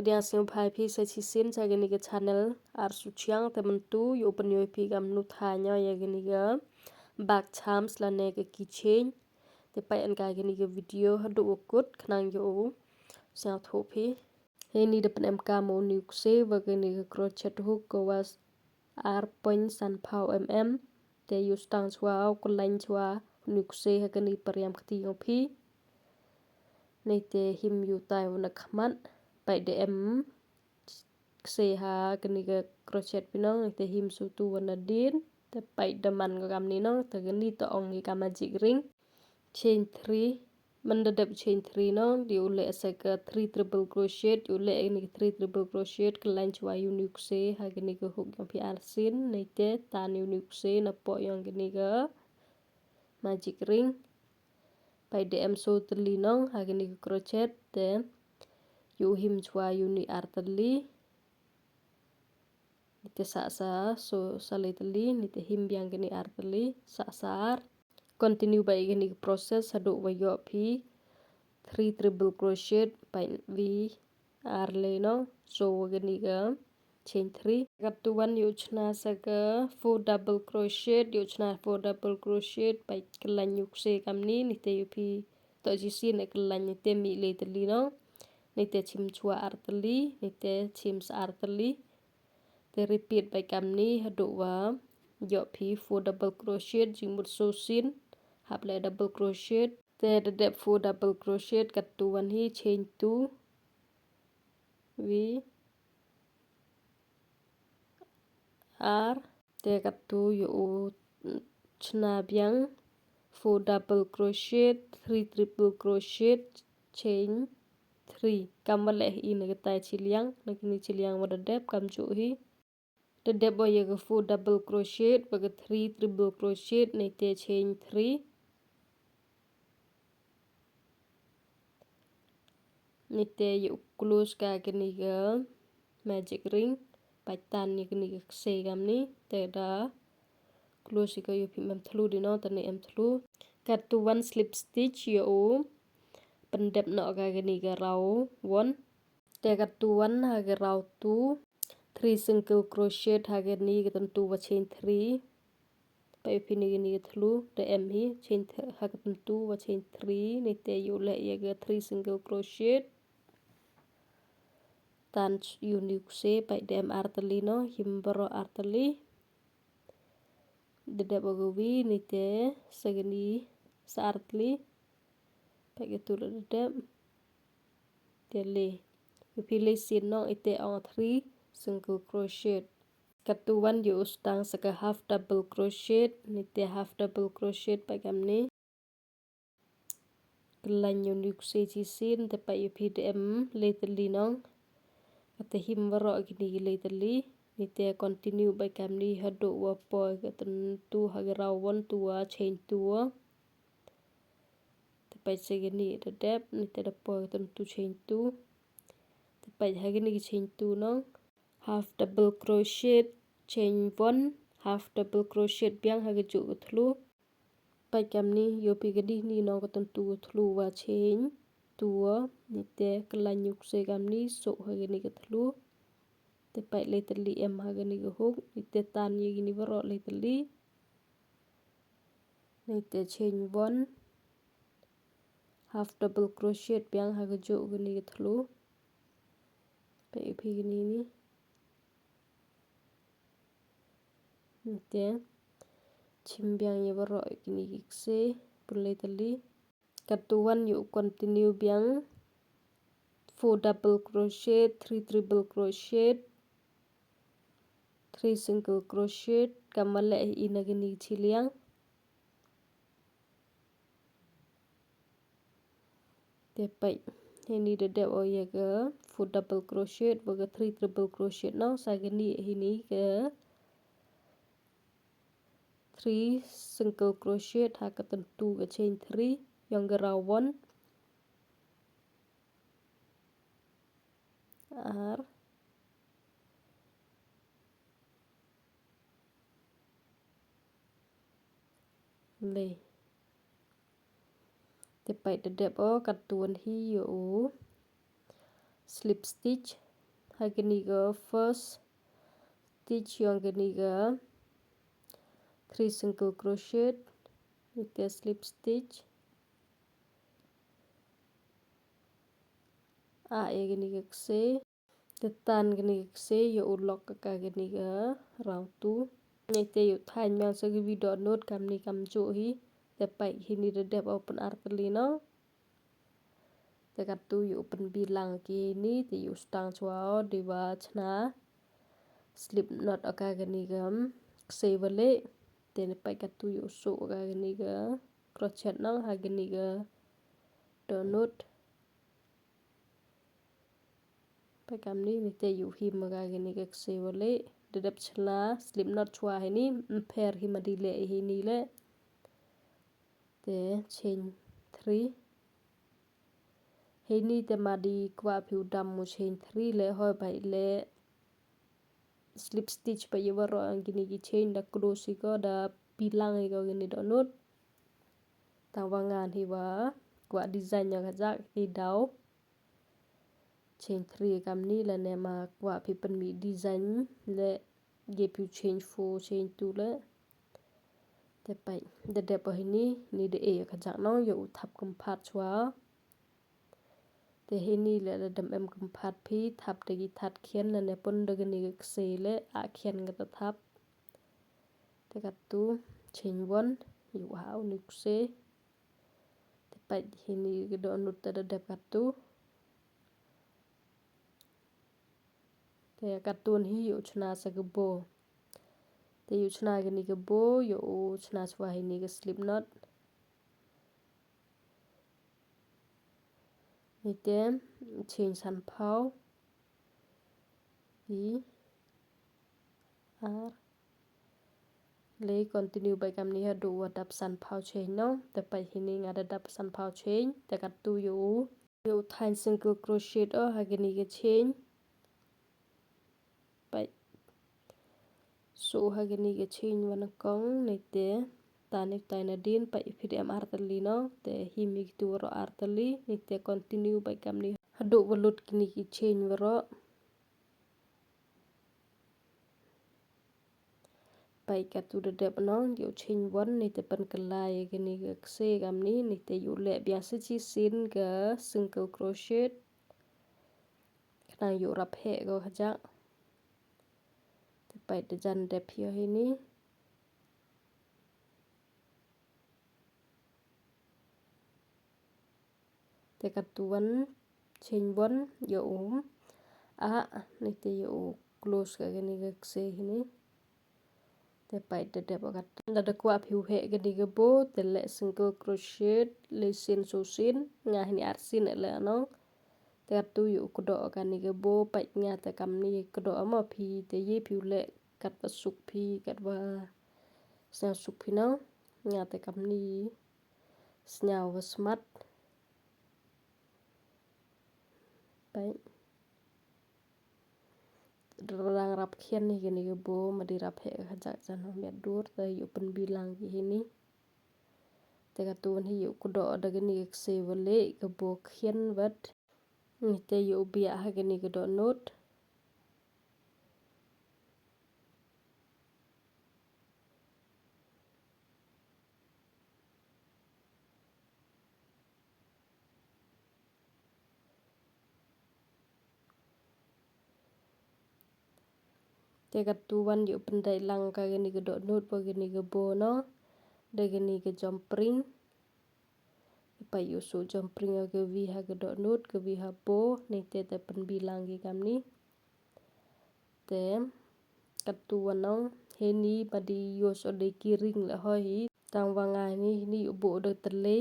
Dia sing pai pi sa chi sin sa gani ga channel ar su chiang te man tu yu open yo pi gam nu thaiñ ya gani ga bag charms la ne ga keychain te pai an ka gani ga video ha do kut khnang yo sa tho pi he ni de pen em ka mo ni se wa gani ga crochet hook ko was ar point san phau te yu stang chwa ko lain chwa ni se ha gani pariam khti yo pi nei te him yu tai na khmat pai de em se ha gani ga crochet pinong te him su tu wana din te pai de man ga gam ni no te gani to ong ni ka magic ring chain 3 man de dep chain 3 no di ule sa ka 3 triple crochet ule ni 3 triple crochet ka lain chwa yu ni se ha gani ga hook yo pi al sin nei te tan yu ni se na po yo gani ga magic ring pai de em so tli no ha gani ga crochet te yu him chwa yu ni artali nite sa so saletali nite him biang gani artali sar continue by gani process hadu wa yo pi 3 triple crochet pai vi arle no so gani ga chain 3 gat to one yu chna sa ga 4 double crochet yu chna 4 double crochet pai klan yu se kam ni nite yu pi to ji si ne klan nite mi le tali no nite chim chwa artali nite chim sa artali te repeat by kam ni hadu wa yo pi 4 double crochet jing mut so sin hap le double crochet te de dep 4 double crochet kat tu one hi chain 2 vi r te kat tu yu chna biang 4 double crochet 3 triple crochet chain 3 kam le in ga tai chi liang na ni chi liang wa de dep kam chu hi the dep boy ga 4 double crochet wa ga 3 triple crochet nei te chain 3 nei te yu close ka gani ga magic ring pai tan ni gani ga se gam ni te da close ka yu pi mem thlu di no ta ne em thlu kat to one slip stitch yo pen dep no ga gani ga raw 1 te kat to one ha ga raw 2 3 single crochet ha ga ni ga tan tu wa chain 3 pai pi ni ga thlu te em hi chain ha ga tan tu wa chain 3 nei te yu le ya ga 3 single crochet tan yu ni se pai dem artali no him baro artali de dep go vi ni te sagani sa artali pai ga tu de dep te le yu pi le sin no ite on 3 single crochet kat tu one yu stang sa ka half double crochet ni te half double crochet pai gam ni lan yu ni se chi sin te pai yu pi dem le tali no ate him baro gini le tali ni te continue by kam ni hadu wa po ga tan tu ha ga raw 1 tu wa chain 2 te pai se gani de dep ni te da po tan tu chain 2 te pai ha gani chain 2 no half double crochet chain 1 half double crochet biang ha ga chu thlu pai kam ni yo pi gadi ni no ga tan tu thlu wa chain 2 ni te klan yuk se kam ni so ha gani ga thlu te pai le tali em ha gani ga hook ni te tan ye gini baro le tali ni te chain 1 half double crochet biang ha ga jo gani ga thlu pai pi gani ni te chim biang ye baro gini gi se pun le tali kat tu one yu continue biang 4 double crochet 3 triple crochet 3 single crochet kamale ina gani chiliang te pai he ni de o ye ga 4 double crochet wa ga 3 triple crochet no sa gani he ni ga 3 single crochet ha ka tan tu ga chain 3 yang ga raw 1 r le te pai de dep o kat tuan hi yo slip stitch hai cái này cái first stitch yang cái này cái 3 single crochet with the slip stitch cái này cái xe tan cái này cái xe yo lock cái này cái round tu này te yo thaiñ mang sa cái video note kam ni kam jo hi te pai hi ni de dep open artli no te kat tu yo open bilang ki ni te yo stang chwao de wa chna slip knot cái này cái xe vale te ne pai kat tu yo so cái này cái crochet no ha cái này cái donut pai kam ni te yo hi ma cái này cái xe vale de dep chna slip knot chwa hi ni pair hi ma di le hi ni le te chain 3 hi ni te ma di kwa phiu dam mo chain 3 le hoi bai le slip stitch pa yewa ro ang gini gi chain da close ko da bilang ko gini do not tawangan hi wa kwa design ya ga hi dau chain 3 kam ni la ne ma kwa phi pan mi design le ge phiu chain 4 chain 2 le te pai de de pa hi ni de e ka jak no yo thap kum phat chwa te hi ni le dam em kum phat phi thap de gi that khian la ne pon de ni se le a khian ga ta thap te kat tu chain 1 yo hau ni se te pai hi ni ge do nut ta de kat tu te kat tu hi yo chna sa ge bo te yo chna ge ni ge bo yo chna chwa hi ni ge slip knot ni te chain san phao B R le continue bai kam ni ha do wa dap san phao chain no te pai hi ni nga da dap san phao chain te kat tu yo thaiñ single crochet ha ge ni ge chain pai so ha ge ni ge chain wa na kong ni te ta ni tai na din pai phi am artali no te hi mi tu ro artali ni te continue bai kam ni ha do wa lut ki ni ki chain wa ro pai ka tu de dep no yo chain 1 ni te pan kalai ge ni ge se kam ni te yo le bia se chi sin ga single crochet khna yo rap he go khaja te pai de jan dep hi hi ni te kat tu 1 chain 1 yo ni te yo close ka ge ni ge se hi ni te pai de de bagat la de kwa phiu he ge di ge bo te le single crochet le sin so sin nga hi ar sin le no te tu yu ko do ka ni ge bo pai nga te kam ni ko do ma phi te ye phiu le kat pa suk phi kat wa sa suk phi no nga te kam ni sнял wa smart pai rang rap khian ni ge ni ge bo ma di rap he kha jak jan ho me dur te yu pen bilang gi hi ni te ka tu hi yu ko do da ge ni se wa le ge bo khian wat ni te yu bia ha ge ni ge do note te ka tu wan yu pen dai lang ka ge ni ge do note pa ge ni ge bo no de ge ni ge jumping pa yu so jumping ge vi ha ge do note ge vi ha bo ni te pen bilang gi kam ni te kat tu wan no he ni pa di yo so de ki ring la ho hi tang wa nga ni yu bo de tele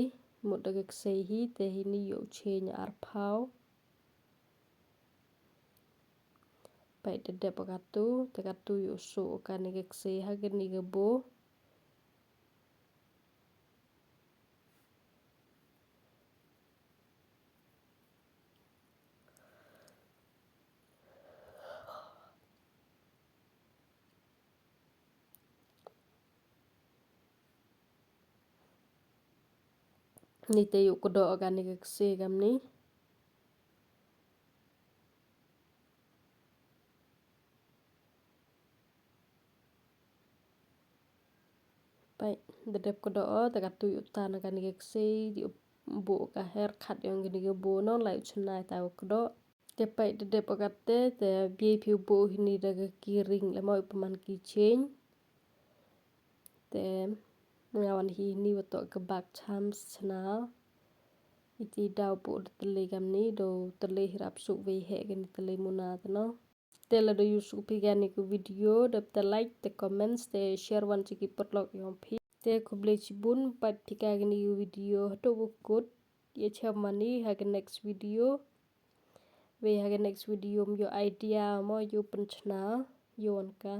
mo de ge se hi te hi ni yu chain ar phao pai de de pa te kat tu yu so ka ni ge se ha ge ni ge bo ni te yu ko do ka ni ge se kam ni Dedep ko do ta ka tu utana kan ge sei di bo ka hair cut yang gini ge bo no lai chunai ta ko do. Te pai dedep okate te biai piu bo hini daga kiring le mau paman keychain. Te ngawan hi ni wato ke bag chams chana. Iti daw po tele gam ni do tele hirap su ve he gani tele muna no. Tela do yusu pigani ku video dap te like te comments te share wan chiki potlog yong pi. Te ko ble chibun pat pika gani video to bukut. Ye cham mani haga next video. We haga next video yo idea mo yo penchna yo anka.